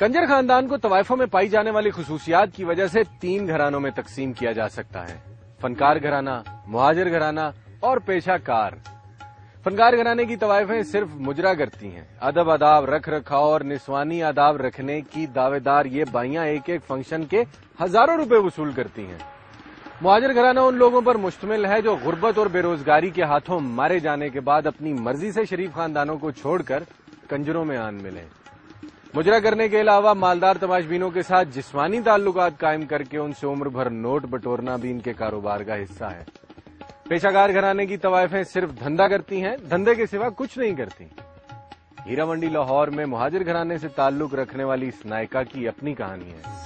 कंजर खानदान को तवाइफों में पाई जाने वाली खुसूसियात की वजह से 3 घरानों में तकसीम किया जा सकता है। फनकार घराना, मुहाजिर घराना और पेशाकार। फनकार घराने की तवाइफें सिर्फ मुजरा करती हैं। अदब आदाब, रख रखाव और निस्वानी आदाब रखने की दावेदार ये बाइयां एक एक फंक्शन के हजारों रुपए वसूल करती हैं। मुहाजिर घराना उन लोगों पर मुश्तमिल है जो गुर्बत और बेरोजगारी के हाथों मारे जाने के बाद अपनी मर्जी से शरीफ खानदानों को छोड़कर कंजरों में आन मिले। मुजरा करने के अलावा मालदार तमाशबीनों के साथ जिस्मानी ताल्लुकात कायम करके उनसे उम्र भर नोट बटोरना भी इनके कारोबार का हिस्सा है। पेशाकार घराने की तवाइफें सिर्फ धंधा करती हैं, धंधे के सिवा कुछ नहीं करती। हीरा मंडी लाहौर में मुहाजिर घराने से ताल्लुक रखने वाली इस नायिका की अपनी कहानी है।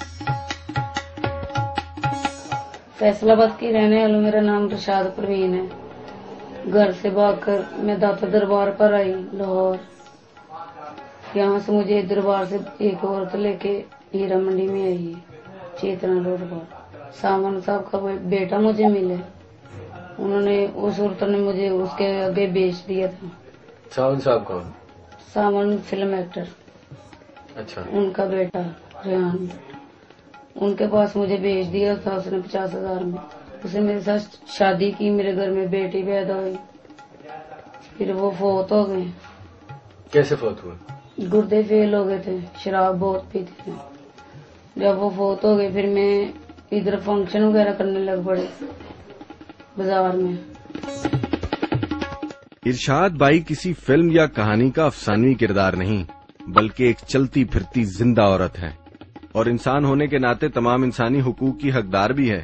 फैसलाबाद की रहने वाली, मेरा नाम रशाद परवीन है। घर से भागकर मैं दाता दरबार पर आई लाहौर। यहाँ से मुझे दरबार से एक औरत लेके हीरा मंडी में आई है, चेतना रोड पर। सामान साहब का बेटा मुझे मिले, उन्होंने उस औरत ने मुझे उसके आगे बेच दिया था। सावन साहब कौन? सावन फिल्म एक्टर। अच्छा। उनका बेटा रेहान, उनके पास मुझे बेच दिया था उसने 50,000 में। उसने मेरे साथ शादी की, मेरे घर में बेटी पैदा हुई, फिर वो फोत हो गए। कैसे फोत हुए? गुर्दे फेल हो गए थे, शराब बहुत पीते थे। जब वो फोत हो गए फिर मैं इधर फंक्शन वगैरह करने लग पड़े बाजार में। इरशाद बाई किसी फिल्म या कहानी का अफसानवी किरदार नहीं, बल्कि एक चलती फिरती जिंदा औरत है और इंसान होने के नाते तमाम इंसानी हुकूक की हकदार भी है।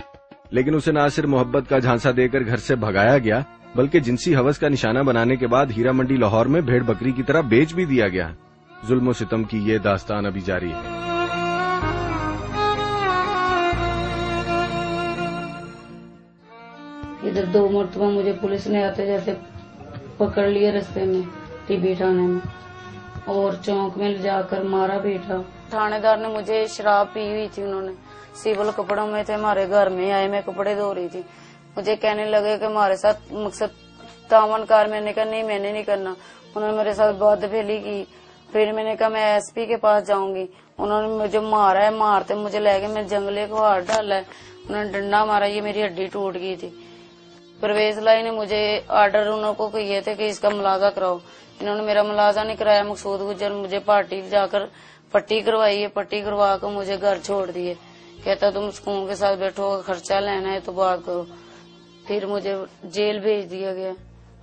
लेकिन उसे न सिर्फ मोहब्बत का झांसा देकर घर से भगाया गया, बल्कि जिनसी हवस का निशाना बनाने के बाद हीरा मंडी लाहौर में भेड़ बकरी की तरह बेच भी दिया गया। जुल्म सितम की ये दास्तान अभी जारी है। इधर 2 मरतबा मुझे पुलिस ने आते जैसे पकड़ लिया रास्ते में, टीबी थाने में, और चौक में ले जाकर मारा पीटा। थानेदार ने मुझे शराब पी हुई थी, उन्होंने सिविल कपड़ों में थे, हमारे घर में आए, मैं कपड़े धो रही थी। मुझे कहने लगे कि हमारे साथ मकसद तामनकार। मैंने कहा नहीं, मैंने नहीं करना। उन्होंने मेरे साथ बदफेली की। फिर मैंने कहा मैं एसपी के पास जाऊंगी। उन्होंने मुझे मारा है, मारते मुझे ले गए, मैं जंगले को हाथ डाला है, उन्होंने डंडा मारा, ये मेरी हड्डी टूट गई थी। परवेज लाई ने मुझे आर्डर उनको किए थे कि इसका मुलाजा कराओ। इन्होंने मेरा मुलाजा नहीं कराया। मकसूद गुजर मुझे पार्टी जाकर पट्टी करवाई है, पट्टी करवा कर मुझे घर छोड़ दिए। कहता तुम सुकून के साथ बैठो, खर्चा लेना है तो बात करो। फिर मुझे जेल भेज दिया गया।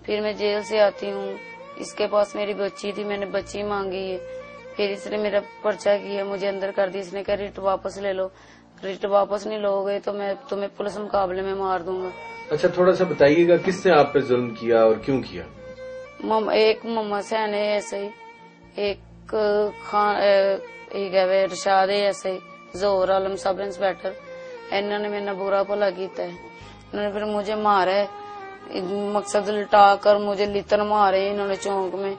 फिर मैं जेल से आती हूँ, इसके पास मेरी बच्ची थी, मैंने बच्ची मांगी है। फिर इसने मेरा पर्चा किया, मुझे अंदर कर दिया। इसने कहा रिट वापस ले लो, रिट वापस नहीं लोगे तो मैं तुम्हें पुलिस मुकाबले में मार दूंगा। अच्छा, थोड़ा सा बताइएगा किसने आप पे जुल्म किया और क्यों किया? एक मोहम्मद सैन है ऐसे ही, एक खान रशाद है ऐसे ही, जोहर आलम सब इंस्पेक्टर। इन्होंने मेरा बुरा भला किया है। इन्होंने फिर मुझे मारा है, मकसद लिटा कर मुझे लितन मारे इन्होंने, चौक में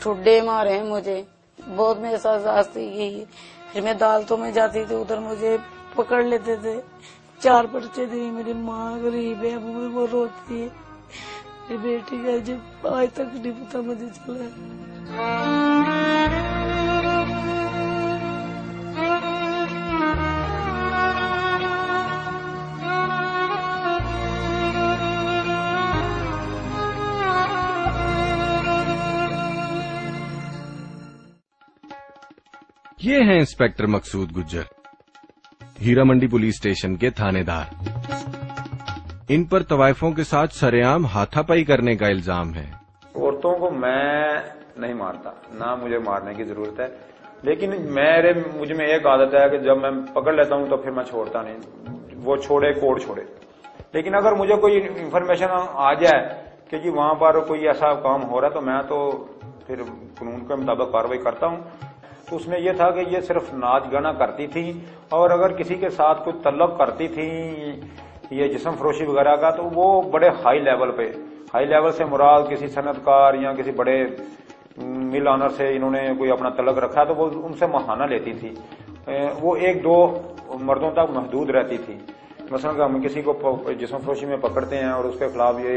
ठुड्डे मारे हैं मुझे, बहुत मेरे साथ जास्ती की है। फिर मैं अदालतों में जाती थी, उधर मुझे पकड़ लेते थे। 4 पर्चे दी। मेरी माँ गरीब है, वो रोती है। मेरी बेटी का जब आज तक नहीं पता मुझे चला। ये हैं इंस्पेक्टर मकसूद गुज्जर, हीरा मंडी पुलिस स्टेशन के थानेदार। इन पर तवाइफों के साथ सरेआम हाथापाई करने का इल्जाम है। औरतों को मैं नहीं मारता, ना मुझे मारने की जरूरत है, लेकिन मुझ में एक आदत है कि जब मैं पकड़ लेता हूं तो फिर मैं छोड़ता नहीं। वो छोड़े कोर्ट छोड़े। लेकिन अगर मुझे कोई इन्फॉर्मेशन आ जाए कि जी वहां पर कोई ऐसा काम हो रहा है तो मैं तो फिर कानून के मुताबिक कार्रवाई करता हूं। तो उसमें यह था कि ये सिर्फ नाच गाना करती थी, और अगर किसी के साथ कोई तल्लुक करती थी ये जिस्म फरोशी वगैरह का, तो वो बड़े हाई लेवल से मुराद किसी सनतकार या किसी बड़े मिल ऑनर से इन्होंने कोई अपना तल्लुक रखा तो वो उनसे महाना लेती थी। वो 1-2 मर्दों तक महदूद रहती थी। मसलन हम किसी को जिस्म फरोशी में पकड़ते हैं और उसके खिलाफ ये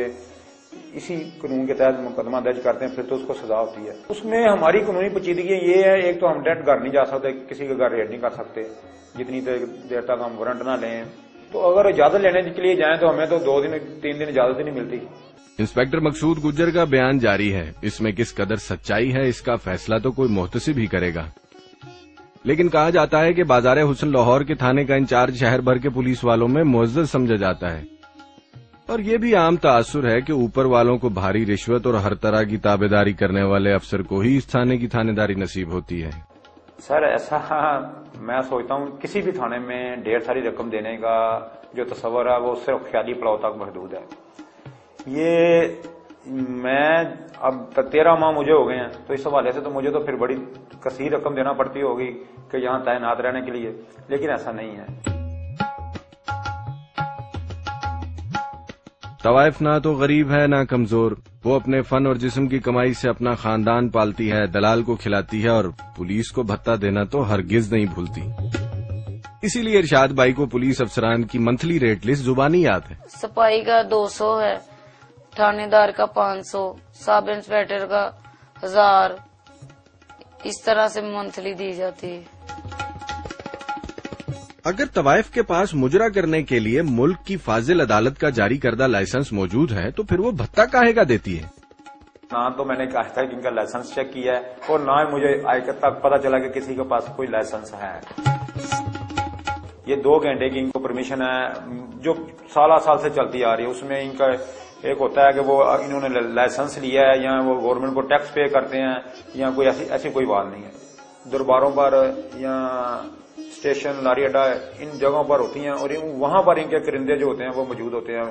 اسی قانون کے تحت مقدمہ درج کرتے ہیں، پھر تو اس کو سزا ہوتی ہے۔ اس میں ہماری قانونی پیچیدگی یہ ہے، ایک تو ہم ڈائریکٹ گھر نہیں جا سکتے، کسی کے گھر ریڈ نہیں کر سکتے جتنی دیر تک ہم وارنٹ نہ لیں، تو اگر اجازت لینے کے لیے جائیں تو ہمیں تو 2 دن 3 دن اجازت ہی نہیں ملتی۔ انسپیکٹر مقصود گجر کا بیان جاری ہے، اس میں کس قدر سچائی ہے اس کا فیصلہ تو کوئی محتسب ہی کرے گا، لیکن کہا جاتا ہے کہ بازار حسن لاہور کے تھانے کا انچارج شہر بھر کے پولیس والوں میں معزز سمجھا جاتا ہے، اور یہ بھی عام تاثر ہے کہ اوپر والوں کو بھاری رشوت اور ہر طرح کی تابعداری کرنے والے افسر کو ہی اس تھانے کی تھانے داری نصیب ہوتی ہے۔ سر ایسا میں سوچتا ہوں کسی بھی تھانے میں ڈھیر ساری رقم دینے کا جو تصور ہے وہ صرف خیالی پڑاؤ تک محدود ہے۔ یہ میں اب 13 ماہ مجھے ہو گئے ہیں، تو اس حوالے سے تو مجھے تو پھر بڑی کثیر رقم دینا پڑتی ہوگی کہ یہاں تعینات رہنے کے لیے، لیکن ایسا نہیں ہے۔ طوائف نہ تو غریب ہے نہ کمزور، وہ اپنے فن اور جسم کی کمائی سے اپنا خاندان پالتی ہے، دلال کو کھلاتی ہے، اور پولیس کو بھتہ دینا تو ہرگز نہیں بھولتی۔ اسی لیے ارشاد بھائی کو پولیس افسران کی منتھلی ریٹ لسٹ زبانی یاد ہے۔ صفائی کا 200 ہے، تھانے دار کا 500، سب انسپیکٹر کا 1000، اس طرح سے منتھلی دی جاتی ہے۔ اگر طوائف کے پاس مجرا کرنے کے لیے ملک کی فاضل عدالت کا جاری کردہ لائسنس موجود ہے تو پھر وہ بھتہ کاہے کا دیتی ہے؟ نہ تو میں نے کہا تھا کہ ان کا لائسنس چیک کیا ہے، اور نہ مجھے آج تک پتا چلا کہ کسی کے پاس کوئی لائسنس ہے۔ یہ 2 گھنٹے کی ان کو پرمیشن ہے جو سالہ سال سے چلتی آ رہی ہے، اس میں ان کا ایک ہوتا ہے کہ وہ انہوں نے لائسنس لیا ہے یا وہ گورنمنٹ کو ٹیکس پے کرتے ہیں یا کوئی ایسی کوئی بات نہیں ہے۔ درباروں پر یا اسٹیشن لاری اڈا ان جگہوں پر ہوتی ہیں، اور وہاں پر ان کے کرندے جو ہوتے ہیں وہ موجود ہوتے ہیں،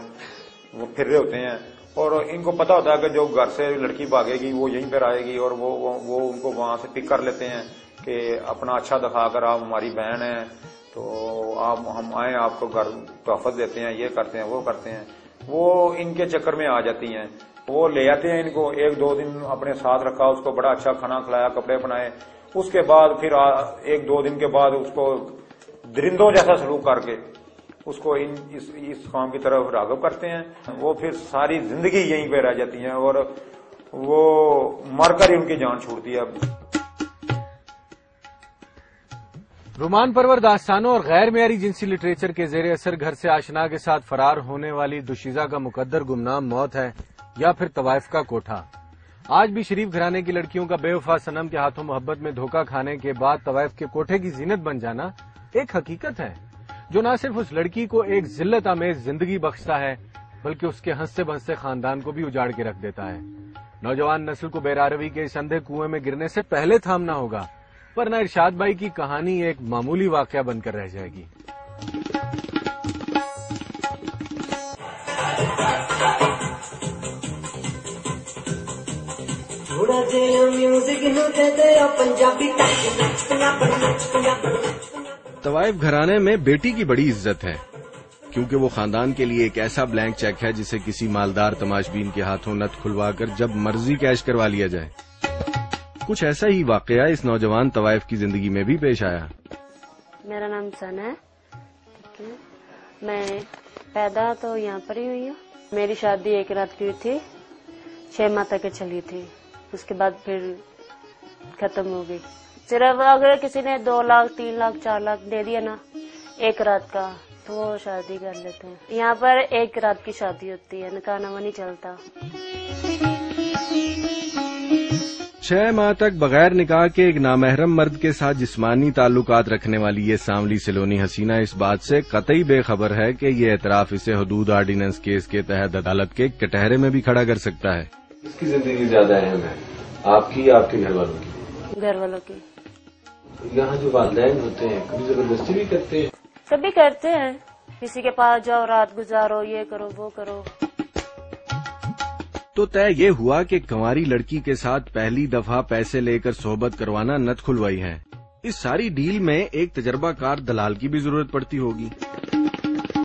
وہ پھر رہے ہوتے ہیں، اور ان کو پتا ہوتا ہے کہ جو گھر سے لڑکی بھاگے گی وہ یہیں پر آئے گی، اور وہ ان کو وہاں سے پک کر لیتے ہیں کہ اپنا اچھا دکھا کر آپ ہماری بہن ہیں تو آپ ہم آئیں، آپ کو گھر تحفظ دیتے ہیں، یہ کرتے ہیں وہ کرتے ہیں، وہ ان کے چکر میں آ جاتی ہیں۔ وہ لے آتے ہیں ان کو، 1-2 دن اپنے ساتھ رکھا، اس کو بڑا اچھا کھانا کھلایا، کپڑے پہنائے، اس کے بعد پھر 1-2 دن کے بعد اس کو درندوں جیسا سلوک کر کے اس کو اس کام کی طرف راغب کرتے ہیں۔ وہ پھر ساری زندگی یہیں پہ رہ جاتی ہیں اور وہ مر کر ہی ان کی جان چھوڑتی ہے۔ رومان پرور داستانوں اور غیر معیاری جنسی لٹریچر کے زیر اثر گھر سے آشنا کے ساتھ فرار ہونے والی دوشیزہ کا مقدر گمنام موت ہے یا پھر طوائف کا کوٹھا۔ آج بھی شریف گھرانے کی لڑکیوں کا بے وفا صنم کے ہاتھوں محبت میں دھوکہ کھانے کے بعد طوائف کے کوٹھے کی زینت بن جانا ایک حقیقت ہے جو نہ صرف اس لڑکی کو ایک ذلت آمیز زندگی بخشتا ہے بلکہ اس کے ہنستے بہنستے خاندان کو بھی اجاڑ کے رکھ دیتا ہے۔ نوجوان نسل کو بیراروی کے اس اندھے کنویں میں گرنے سے پہلے تھامنا ہوگا، ورنہ ارشاد بھائی کی کہانی ایک معمولی واقعہ بن کر رہ جائے گی۔ طوائف گھرانے میں بیٹی کی بڑی عزت ہے کیونکہ وہ خاندان کے لیے ایک ایسا بلینک چیک ہے جسے کسی مالدار تماشبین کے ہاتھوں نت کھلوا کر جب مرضی کیش کروا لیا جائے۔ کچھ ایسا ہی واقعہ اس نوجوان طوائف کی زندگی میں بھی پیش آیا۔ میرا نام سنا ہے، میں پیدا تو یہاں پر ہی ہوئی ہوں۔ میری شادی 1 رات کی ہوئی تھی، 6 ماہ تک چلی تھی، اس کے بعد پھر ختم ہو گئی۔ صرف اگر کسی نے 2 لاکھ 3 لاکھ 4 لاکھ دے دیا نا 1 رات کا تو وہ شادی کر لیتے ہیں۔ یہاں پر 1 رات کی شادی ہوتی ہے، نکاح نامہ نہیں چلتا۔ 6 ماہ تک بغیر نکاح کے ایک نامحرم مرد کے ساتھ جسمانی تعلقات رکھنے والی یہ سانولی سلونی حسینہ اس بات سے قطعی بے خبر ہے کہ یہ اعتراف اسے حدود آرڈیننس کیس کے تحت عدالت کے کٹہرے میں بھی کھڑا کر سکتا ہے۔ اس کی زندگی زیادہ اہم ہے، آپ کی یا آپ کے گھر والوں کی؟ گھر والوں کی۔ یہاں جو والدین ہوتے ہیں کبھی زبردستی بھی کرتے ہیں؟ کبھی کرتے ہیں، کسی کے پاس جاؤ رات گزارو، یہ کرو وہ کرو۔ تو طے یہ ہوا کہ کنواری لڑکی کے ساتھ پہلی دفعہ پیسے لے کر صحبت کروانا نت کھلوائی ہے۔ اس ساری ڈیل میں ایک تجربہ کار دلال کی بھی ضرورت پڑتی ہوگی۔